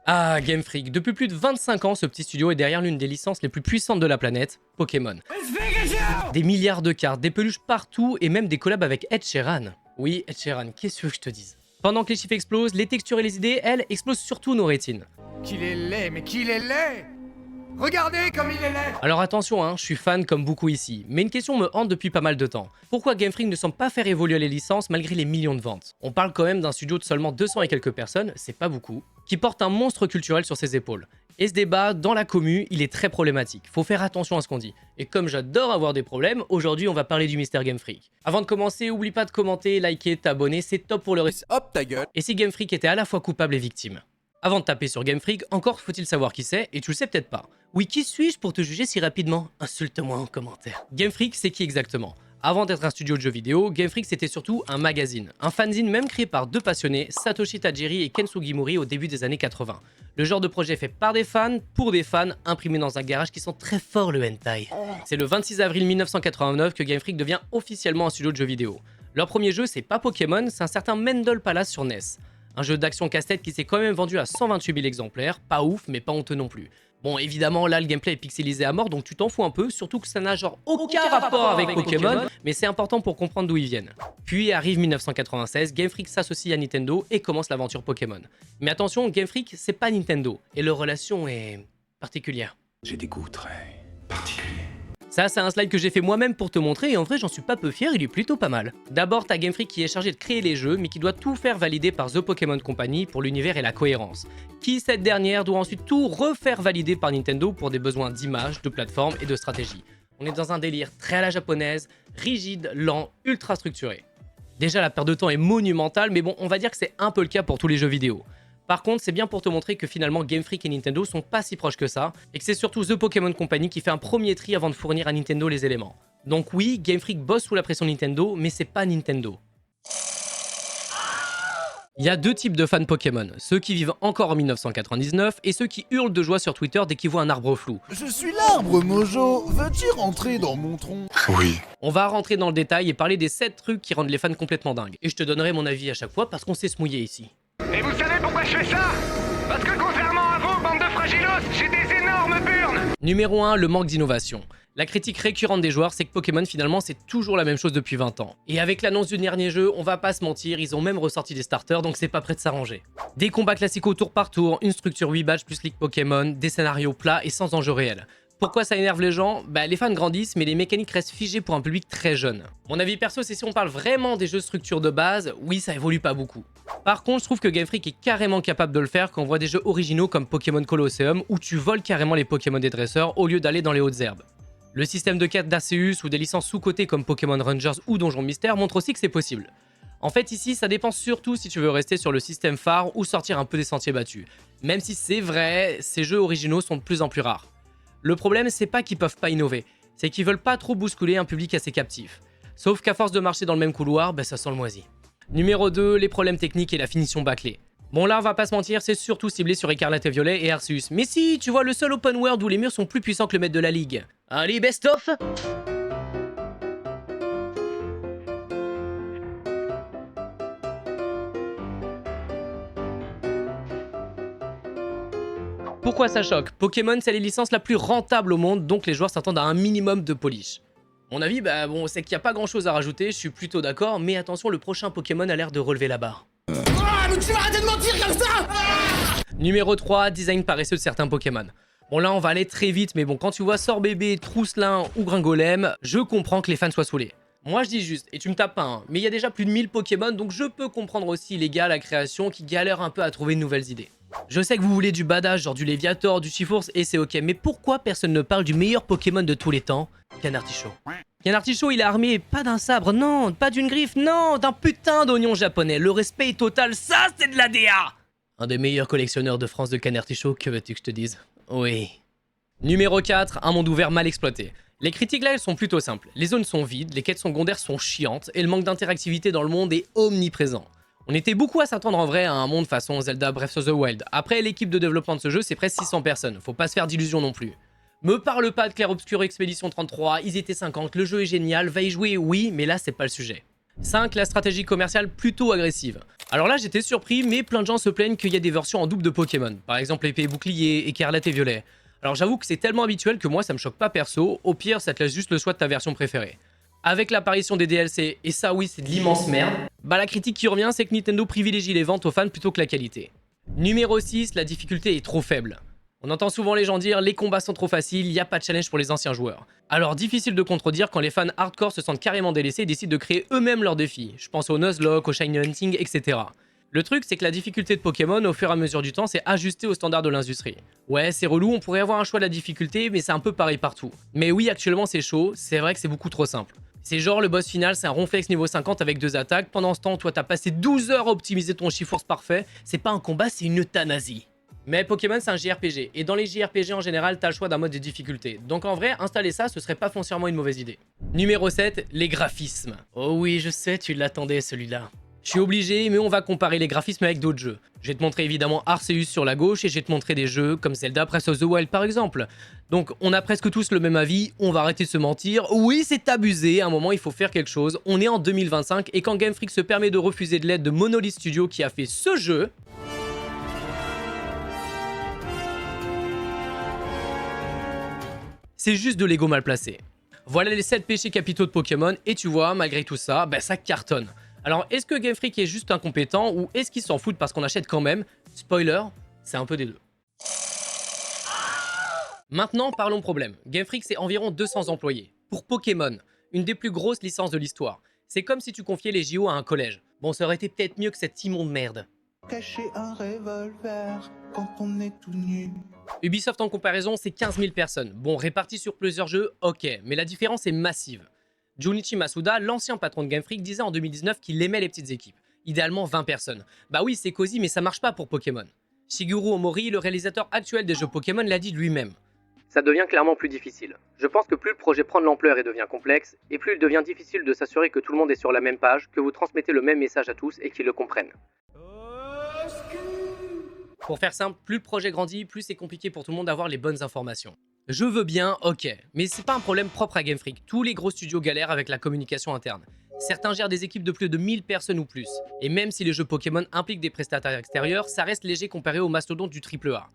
Ah, Game Freak. Depuis plus de 25 ans, ce petit studio est derrière l'une des licences les plus puissantes de la planète, Pokémon. Des milliards de cartes, des peluches partout et même des collabs avec Ed Sheeran. Oui, Ed Sheeran, qu'est-ce que tu veux que je te dise? Pendant que les chiffres explosent, les textures et les idées, elles, explosent surtout nos rétines. Qu'il est laid, mais qu'il est laid! Regardez comme il est laid! Alors attention, hein, je suis fan comme beaucoup ici, mais une question me hante depuis pas mal de temps. Pourquoi Game Freak ne semble pas faire évoluer les licences malgré les millions de ventes? On parle quand même d'un studio de seulement 200 et quelques personnes, c'est pas beaucoup, qui porte un monstre culturel sur ses épaules. Et ce débat, dans la commu, il est très problématique. Faut faire attention à ce qu'on dit. Et comme j'adore avoir des problèmes, aujourd'hui on va parler du mystère Game Freak. Avant de commencer, oublie pas de commenter, liker, t'abonner, c'est top pour le récit. Hop ta gueule! Et si Game Freak était à la fois coupable et victime? Avant de taper sur Game Freak, encore faut-il savoir qui c'est, et tu le sais peut-être pas. Oui, qui suis-je pour te juger si rapidement? Insulte-moi en commentaire. Game Freak, c'est qui exactement? Avant d'être un studio de jeux vidéo, Game Freak c'était surtout un magazine. Un fanzine même créé par deux passionnés, Satoshi Tajiri et Ken Sugimori au début des années 80. Le genre de projet fait par des fans, pour des fans, imprimé dans un garage qui sent très fort le hentai. C'est le 26 avril 1989 que Game Freak devient officiellement un studio de jeux vidéo. Leur premier jeu, c'est pas Pokémon, c'est un certain Mendel Palace sur NES. Un jeu d'action casse-tête qui s'est quand même vendu à 128 000 exemplaires, pas ouf mais pas honteux non plus. Bon évidemment là le gameplay est pixelisé à mort donc tu t'en fous un peu, surtout que ça n'a genre aucun rapport avec Pokémon, mais c'est important pour comprendre d'où ils viennent. Puis arrive 1996, Game Freak s'associe à Nintendo et commence l'aventure Pokémon. Mais attention, Game Freak c'est pas Nintendo, et leur relation est particulière. J'ai des goûts très particuliers. Ça, c'est un slide que j'ai fait moi-même pour te montrer et en vrai, j'en suis pas peu fier, il est plutôt pas mal. D'abord, t'as Game Freak qui est chargé de créer les jeux, mais qui doit tout faire valider par The Pokémon Company pour l'univers et la cohérence. Qui, cette dernière, doit ensuite tout refaire valider par Nintendo pour des besoins d'image, de plateforme et de stratégie. On est dans un délire très à la japonaise, rigide, lent, ultra structuré. Déjà, la perte de temps est monumentale, mais bon, on va dire que c'est un peu le cas pour tous les jeux vidéo. Par contre, c'est bien pour te montrer que finalement Game Freak et Nintendo sont pas si proches que ça, et que c'est surtout The Pokémon Company qui fait un premier tri avant de fournir à Nintendo les éléments. Donc oui, Game Freak bosse sous la pression Nintendo, mais c'est pas Nintendo. Il y a deux types de fans Pokémon, ceux qui vivent encore en 1999 et ceux qui hurlent de joie sur Twitter dès qu'ils voient un arbre flou. Je suis l'arbre, Mojo! Veux-tu rentrer dans mon tronc? Oui. On va rentrer dans le détail et parler des 7 trucs qui rendent les fans complètement dingues. Et je te donnerai mon avis à chaque fois parce qu'on sait se mouiller ici. Et vous savez pourquoi je fais ça? Parce que contrairement à vous, bande de fragilos, j'ai des énormes burnes! Numéro 1, le manque d'innovation. La critique récurrente des joueurs, c'est que Pokémon finalement c'est toujours la même chose depuis 20 ans. Et avec l'annonce du dernier jeu, on va pas se mentir, ils ont même ressorti des starters donc c'est pas prêt de s'arranger. Des combats classiques au tour par tour, une structure 8 badges plus Ligue Pokémon, des scénarios plats et sans enjeu réel. Pourquoi ça énerve les gens? Bah les fans grandissent mais les mécaniques restent figées pour un public très jeune. Mon avis perso c'est si on parle vraiment des jeux structure de base, oui ça évolue pas beaucoup. Par contre je trouve que Game Freak est carrément capable de le faire quand on voit des jeux originaux comme Pokémon Colosseum où tu voles carrément les Pokémon des dresseurs au lieu d'aller dans les hautes herbes. Le système de quête d'Arceus ou des licences sous-cotées comme Pokémon Rangers ou Donjon Mystère montre aussi que c'est possible. En fait ici ça dépend surtout si tu veux rester sur le système phare ou sortir un peu des sentiers battus. Même si c'est vrai, ces jeux originaux sont de plus en plus rares. Le problème c'est pas qu'ils peuvent pas innover, c'est qu'ils veulent pas trop bousculer un public assez captif. Sauf qu'à force de marcher dans le même couloir, bah ça sent le moisi. Numéro 2, les problèmes techniques et la finition bâclée. Bon là on va pas se mentir, c'est surtout ciblé sur Écarlate et Violet et Arceus. Mais si, tu vois le seul open world où les murs sont plus puissants que le maître de la ligue. Allez best of. Pourquoi ça choque? Pokémon c'est la licence la plus rentable au monde, donc les joueurs s'attendent à un minimum de polish. Mon avis, bah bon, c'est qu'il n'y a pas grand chose à rajouter, je suis plutôt d'accord, mais attention, le prochain Pokémon a l'air de relever la barre. Ah, mais tu vas arrêter de mentir comme ça! Numéro 3, design paresseux de certains Pokémon. Bon là on va aller très vite, mais bon quand tu vois Sorbébé, Trousselin ou Gringolem, je comprends que les fans soient saoulés. Moi je dis juste, et tu me tapes pas, hein, mais il y a déjà plus de 1000 Pokémon, donc je peux comprendre aussi les gars à la création qui galèrent un peu à trouver de nouvelles idées. Je sais que vous voulez du badage, genre du Léviator, du Chifours, et c'est ok, mais pourquoi personne ne parle du meilleur Pokémon de tous les temps? Canartichaud. Canartichaud il est armé pas d'un sabre, non, pas d'une griffe, non, d'un putain d'oignon japonais. Le respect est total, ça c'est de la DA! Un des meilleurs collectionneurs de France de Canartichaud, que veux-tu que je te dise? Oui. Numéro 4, un monde ouvert mal exploité. Les critiques là elles sont plutôt simples. Les zones sont vides, les quêtes secondaires sont chiantes, et le manque d'interactivité dans le monde est omniprésent. On était beaucoup à s'attendre en vrai à un monde façon Zelda Breath of the Wild. Après, l'équipe de développement de ce jeu, c'est presque 600 personnes, faut pas se faire d'illusions non plus. Me parle pas de Clair Obscur Expédition 33, ils étaient 50, le jeu est génial, va y jouer, oui, mais là c'est pas le sujet. 5. La stratégie commerciale plutôt agressive. Alors là j'étais surpris, mais plein de gens se plaignent qu'il y a des versions en double de Pokémon. Par exemple épée et bouclier, écarlate et violet. Alors j'avoue que c'est tellement habituel que moi ça me choque pas perso, au pire ça te laisse juste le choix de ta version préférée. Avec l'apparition des DLC, et ça oui c'est de l'immense merde, bah la critique qui revient c'est que Nintendo privilégie les ventes aux fans plutôt que la qualité. Numéro 6, la difficulté est trop faible. On entend souvent les gens dire les combats sont trop faciles, il n'y a pas de challenge pour les anciens joueurs. Alors difficile de contredire quand les fans hardcore se sentent carrément délaissés et décident de créer eux-mêmes leurs défis. Je pense au Nuzlocke, au Shiny Hunting, etc. Le truc c'est que la difficulté de Pokémon au fur et à mesure du temps s'est ajustée aux standards de l'industrie. Ouais c'est relou, on pourrait avoir un choix de la difficulté mais c'est un peu pareil partout. Mais oui actuellement c'est chaud, c'est vrai que c'est beaucoup trop simple. C'est genre le boss final c'est un Ronflex niveau 50 avec 2 attaques, pendant ce temps toi t'as passé 12 heures à optimiser ton Chiforce parfait, c'est pas un combat c'est une euthanasie. Mais Pokémon c'est un JRPG, et dans les JRPG en général t'as le choix d'un mode de difficulté, donc en vrai installer ça ce serait pas foncièrement une mauvaise idée. Numéro 7, les graphismes. Oh oui je sais tu l'attendais celui-là. Je suis obligé mais on va comparer les graphismes avec d'autres jeux. Je vais te montrer évidemment Arceus sur la gauche et je vais te montrer des jeux comme Zelda Breath of the Wild par exemple. Donc on a presque tous le même avis, on va arrêter de se mentir. Oui c'est abusé, à un moment il faut faire quelque chose, on est en 2025 et quand Game Freak se permet de refuser de l'aide de Monolith Studio qui a fait ce jeu... c'est juste de l'ego mal placé. Voilà les 7 péchés capitaux de Pokémon, et tu vois, malgré tout ça, bah ça cartonne. Alors, est-ce que Game Freak est juste incompétent, ou est-ce qu'ils s'en foutent parce qu'on achète quand même? Spoiler, c'est un peu des deux. Maintenant, parlons problème. Game Freak, c'est environ 200 employés. Pour Pokémon, une des plus grosses licences de l'histoire. C'est comme si tu confiais les JO à un collège. Bon, ça aurait été peut-être mieux que cette immonde merde. Cacher un revolver quand on est tout nu. Ubisoft en comparaison c'est 15 000 personnes, bon réparties sur plusieurs jeux, ok, mais la différence est massive. Junichi Masuda, l'ancien patron de Game Freak, disait en 2019 qu'il aimait les petites équipes, idéalement 20 personnes. Bah oui c'est cosy mais ça marche pas pour Pokémon. Shigeru Omori, le réalisateur actuel des jeux Pokémon, l'a dit lui-même. Ça devient clairement plus difficile. Je pense que plus le projet prend de l'ampleur et devient complexe, et plus il devient difficile de s'assurer que tout le monde est sur la même page, que vous transmettez le même message à tous et qu'ils le comprennent. Pour faire simple, plus le projet grandit, plus c'est compliqué pour tout le monde d'avoir les bonnes informations. Je veux bien, ok, mais c'est pas un problème propre à Game Freak. Tous les gros studios galèrent avec la communication interne. Certains gèrent des équipes de plus de 1000 personnes ou plus. Et même si les jeux Pokémon impliquent des prestataires extérieurs, ça reste léger comparé aux mastodontes du AAA.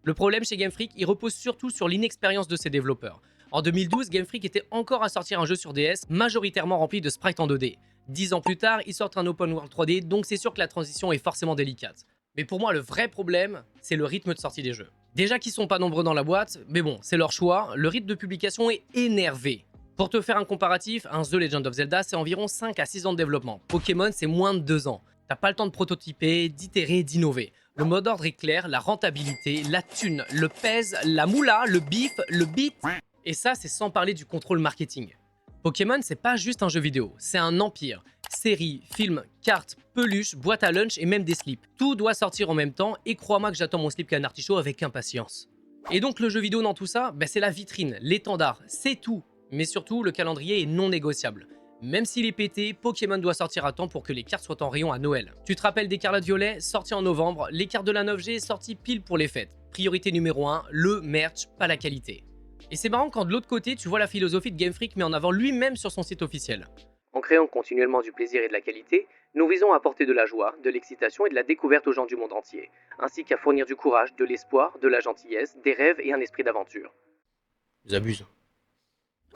Le problème chez Game Freak, il repose surtout sur l'inexpérience de ses développeurs. En 2012, Game Freak était encore à sortir un jeu sur DS, majoritairement rempli de sprites en 2D. 10 ans plus tard, ils sortent un open world 3D, donc c'est sûr que la transition est forcément délicate. Mais pour moi, le vrai problème, c'est le rythme de sortie des jeux. Déjà qu'ils sont pas nombreux dans la boîte, mais bon, c'est leur choix, le rythme de publication est énervé. Pour te faire un comparatif, un The Legend of Zelda, c'est environ 5 à 6 ans de développement. Pokémon, c'est moins de 2 ans. T'as pas le temps de prototyper, d'itérer, d'innover. Le mot d'ordre est clair, la rentabilité, la thune, le pèse, la moula, le bif, le beat. Et ça, c'est sans parler du contrôle marketing. Pokémon, c'est pas juste un jeu vidéo, c'est un empire. Séries, films, cartes, peluches, boîtes à lunch et même des slips. Tout doit sortir en même temps et crois-moi que j'attends mon slip Can Artichaut avec impatience. Et donc le jeu vidéo dans tout ça, c'est la vitrine, l'étendard, c'est tout. Mais surtout, le calendrier est non négociable. Même s'il est pété, Pokémon doit sortir à temps pour que les cartes soient en rayon à Noël. Tu te rappelles d'Écarlate Violet, sorti en novembre, les cartes de la 9G sorties pile pour les fêtes. Priorité numéro 1, le merch, pas la qualité. Et c'est marrant quand de l'autre côté, tu vois la philosophie de Game Freak met en avant lui-même sur son site officiel. En créant continuellement du plaisir et de la qualité, nous visons à apporter de la joie, de l'excitation et de la découverte aux gens du monde entier, ainsi qu'à fournir du courage, de l'espoir, de la gentillesse, des rêves et un esprit d'aventure. Ils abusent.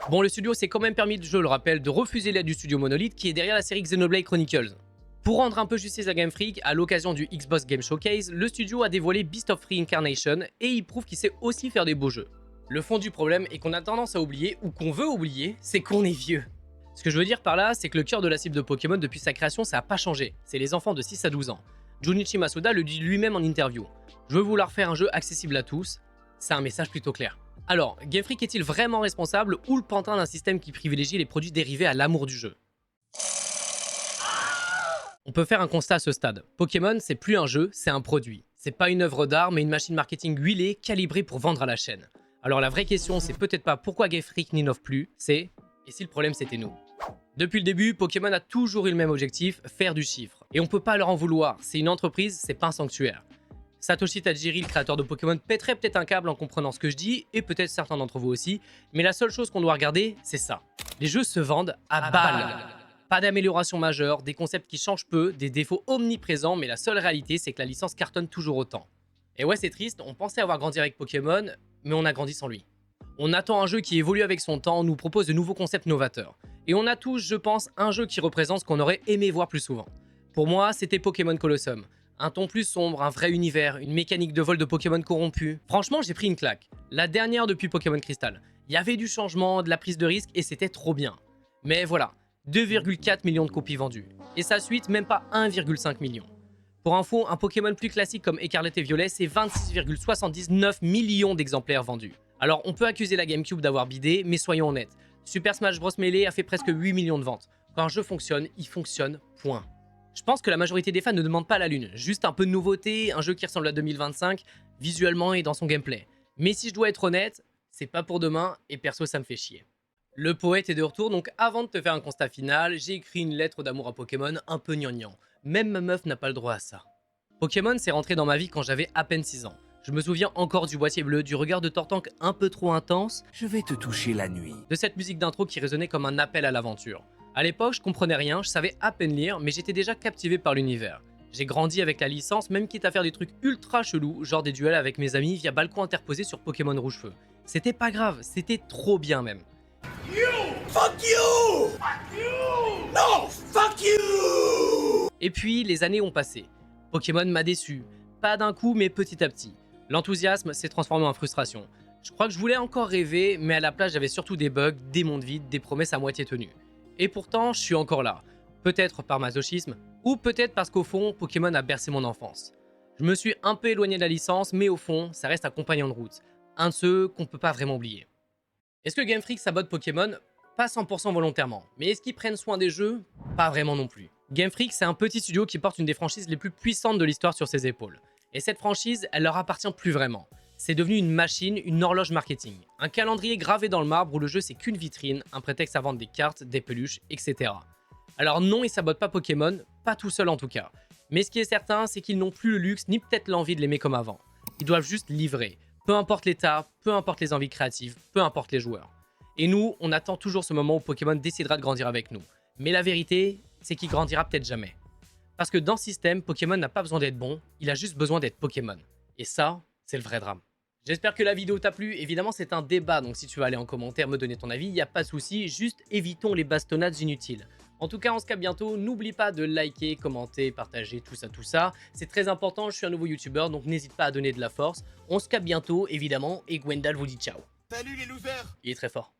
Bon, le studio s'est quand même permis, je le rappelle, de refuser l'aide du studio Monolith qui est derrière la série Xenoblade Chronicles. Pour rendre un peu justice à Game Freak, à l'occasion du Xbox Game Showcase, le studio a dévoilé Beast of Reincarnation et il prouve qu'il sait aussi faire des beaux jeux. Le fond du problème est qu'on a tendance à oublier, ou qu'on veut oublier, c'est qu'on est vieux. Ce que je veux dire par là, c'est que le cœur de la cible de Pokémon depuis sa création, ça n'a pas changé. C'est les enfants de 6 à 12 ans. Junichi Masuda le dit lui-même en interview. Je veux vouloir faire un jeu accessible à tous. C'est un message plutôt clair. Alors, Game Freak est-il vraiment responsable ou le pantin d'un système qui privilégie les produits dérivés à l'amour du jeu? On peut faire un constat à ce stade. Pokémon, c'est plus un jeu, c'est un produit. C'est pas une œuvre d'art, mais une machine marketing huilée, calibrée pour vendre à la chaîne. Alors la vraie question, c'est peut-être pas pourquoi Game Freak n'innove plus, c'est et si le problème c'était nous. Depuis le début, Pokémon a toujours eu le même objectif, faire du chiffre. Et on peut pas leur en vouloir, c'est une entreprise, c'est pas un sanctuaire. Satoshi Tajiri, le créateur de Pokémon, pèterait peut-être un câble en comprenant ce que je dis, et peut-être certains d'entre vous aussi, mais la seule chose qu'on doit regarder, c'est ça. Les jeux se vendent à balles. Pas d'amélioration majeure, des concepts qui changent peu, des défauts omniprésents, mais la seule réalité c'est que la licence cartonne toujours autant. Et ouais, c'est triste, on pensait avoir grandi avec Pokémon, mais on a grandi sans lui. On attend un jeu qui évolue avec son temps, nous propose de nouveaux concepts novateurs. Et on a tous, je pense, un jeu qui représente ce qu'on aurait aimé voir plus souvent. Pour moi, c'était Pokémon Colossum. Un ton plus sombre, un vrai univers, une mécanique de vol de Pokémon corrompus. Franchement, j'ai pris une claque. La dernière depuis Pokémon Crystal. Il y avait du changement, de la prise de risque et c'était trop bien. Mais voilà, 2,4 millions de copies vendues. Et sa suite, même pas 1,5 million. Pour info, un Pokémon plus classique comme Écarlate et Violet, c'est 26,79 millions d'exemplaires vendus. Alors on peut accuser la GameCube d'avoir bidé, mais soyons honnêtes. Super Smash Bros Melee a fait presque 8 millions de ventes. Quand un jeu fonctionne, il fonctionne, point. Je pense que la majorité des fans ne demandent pas la lune, juste un peu de nouveauté, un jeu qui ressemble à 2025, visuellement et dans son gameplay. Mais si je dois être honnête, c'est pas pour demain, et perso ça me fait chier. Le poète est de retour, donc avant de te faire un constat final, j'ai écrit une lettre d'amour à Pokémon un peu gnangnan. Même ma meuf n'a pas le droit à ça. Pokémon s'est rentré dans ma vie quand j'avais à peine 6 ans. Je me souviens encore du boîtier bleu, du regard de Tortank un peu trop intense, Je vais te toucher la nuit. de cette musique d'intro qui résonnait comme un appel à l'aventure. A l'époque, je comprenais rien, je savais à peine lire, mais j'étais déjà captivé par l'univers. J'ai grandi avec la licence, même quitte à faire des trucs ultra chelous, genre des duels avec mes amis via balcon interposé sur Pokémon Rouge-Feu. C'était pas grave, c'était trop bien même. Et puis, les années ont passé. Pokémon m'a déçu. Pas d'un coup, mais petit à petit. L'enthousiasme s'est transformé en frustration. Je crois que je voulais encore rêver, mais à la place, j'avais surtout des bugs, des mondes vides, des promesses à moitié tenues. Et pourtant, je suis encore là. Peut-être par masochisme, ou peut-être parce qu'au fond, Pokémon a bercé mon enfance. Je me suis un peu éloigné de la licence, mais au fond, ça reste un compagnon de route. Un de ceux qu'on peut pas vraiment oublier. Est-ce que Game Freak sabote Pokémon? Pas 100% volontairement. Mais est-ce qu'ils prennent soin des jeux? Pas vraiment non plus. Game Freak, c'est un petit studio qui porte une des franchises les plus puissantes de l'histoire sur ses épaules. Et cette franchise, elle leur appartient plus vraiment. C'est devenu une machine, une horloge marketing. Un calendrier gravé dans le marbre où le jeu c'est qu'une vitrine, un prétexte à vendre des cartes, des peluches, etc. Alors non, ils sabotent pas Pokémon, pas tout seul en tout cas. Mais ce qui est certain, c'est qu'ils n'ont plus le luxe ni peut-être l'envie de l'aimer comme avant. Ils doivent juste livrer. Peu importe l'état, peu importe les envies créatives, peu importe les joueurs. Et nous, on attend toujours ce moment où Pokémon décidera de grandir avec nous. Mais la vérité, c'est qu'il grandira peut-être jamais. Parce que dans ce système, Pokémon n'a pas besoin d'être bon, il a juste besoin d'être Pokémon. Et ça, c'est le vrai drame. J'espère que la vidéo t'a plu, évidemment c'est un débat, donc si tu veux aller en commentaire me donner ton avis, il n'y a pas de souci, juste évitons les bastonnades inutiles. En tout cas, on se capte bientôt, n'oublie pas de liker, commenter, partager, tout ça, c'est très important, je suis un nouveau youtubeur, donc n'hésite pas à donner de la force. On se capte bientôt, évidemment, et Gwendal vous dit ciao. Salut les losers! Il est très fort.